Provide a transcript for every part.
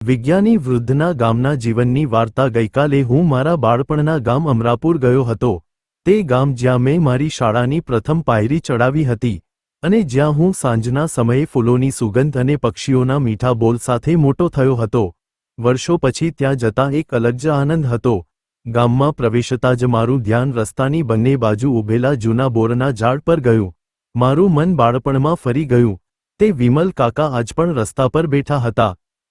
વિજ્ઞાની વૃદ્ધના ગામના જીવનની વાર્તા। ગઈકાલે હું મારા બાળપણના ગામ અમરાપુર ગયો હતો। તે ગામ જ્યાં મેં મારી શાળાની પ્રથમ પાયરી ચડાવી હતી અને જ્યાં હું સાંજના સમયે ફૂલોની સુગંધ અને પક્ષીઓના મીઠા બોલ સાથે મોટો થયો હતો। વર્ષો પછી ત્યાં જતા એક અલગ જ આનંદ હતો। ગામમાં પ્રવેશતા જ મારું ધ્યાન રસ્તાની બંને બાજુ ઊભેલા જૂના બોરના ઝાડ પર ગયું। મારું મન બાળપણમાં ફરી ગયું। તે વિમલ કાકા આજ પણ રસ્તા પર બેઠા હતા,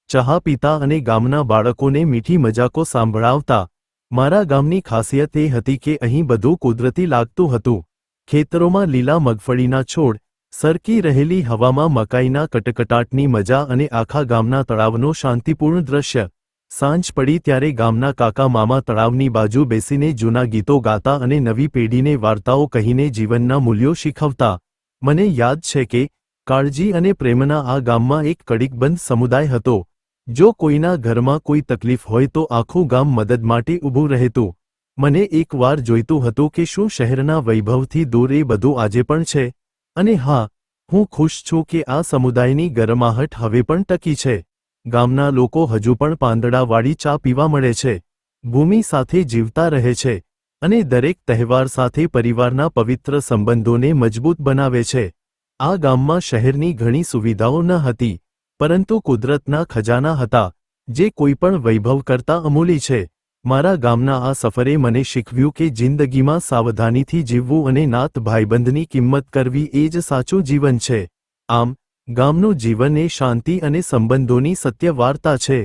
ચા પીતા અને ગામના બાળકોને મીઠી મજાકો સાંભળાવતા। મારા ગામની ખાસિયત એ હતી કે અહીં બધું કુદરતી લાગતું હતું। ખેતરોમાં લીલા મગફળીના છોડ, સરકી રહેલી હવામાં મકાઈના કટકટાટની મજા અને આખા ગામના તળાવનો શાંતિપૂર્ણ દૃશ્ય। સાંજ પડી ત્યારે ગામના કાકા મામા તળાવની બાજુ બેસીને જૂના ગીતો ગાતા અને નવી પેઢીને વાર્તાઓ કહીને જીવનના મૂલ્યો શીખવતા। મને યાદ છે કે કાળજી અને પ્રેમના આ ગામમાં એક કડીકબંધ સમુદાય હતો। જો કોઈના ઘરમાં કોઈ તકલીફ હોય તો આખું ગામ મદદ માટે ઊભું રહેતું। મને એકવાર જોઈતું હતું કે શું શહેરના વૈભવથી દૂર એ બધું આજે પણ છે। અને હા, હું ખુશ છું કે આ સમુદાયની ગરમાહટ હવે પણ ટકી છે। ગામના લોકો હજુ પણ પાંદડાવાળી ચા પીવા મળે છે, ભૂમિ સાથે જીવતા રહે છે અને દરેક તહેવાર સાથે પરિવારના પવિત્ર સંબંધોને મજબૂત બનાવે છે। આ ગામમાં શહેરની ઘણી સુવિધાઓ ન હતી, પરંતુ કુદરતના ખજાના હતા, જે કોઈપણ વૈભવ કરતાં અમૂલ્ય છે। મારા ગામના આ સફરે મને શીખવ્યું કે જિંદગીમાં સાવધાનીથી જીવવું અને નાત ભાઈબંધની કિંમત કરવી એ જ સાચું જીવન છે। આમ, ગામનું જીવન એ શાંતિ અને સંબંધોની સત્ય વાર્તા છે।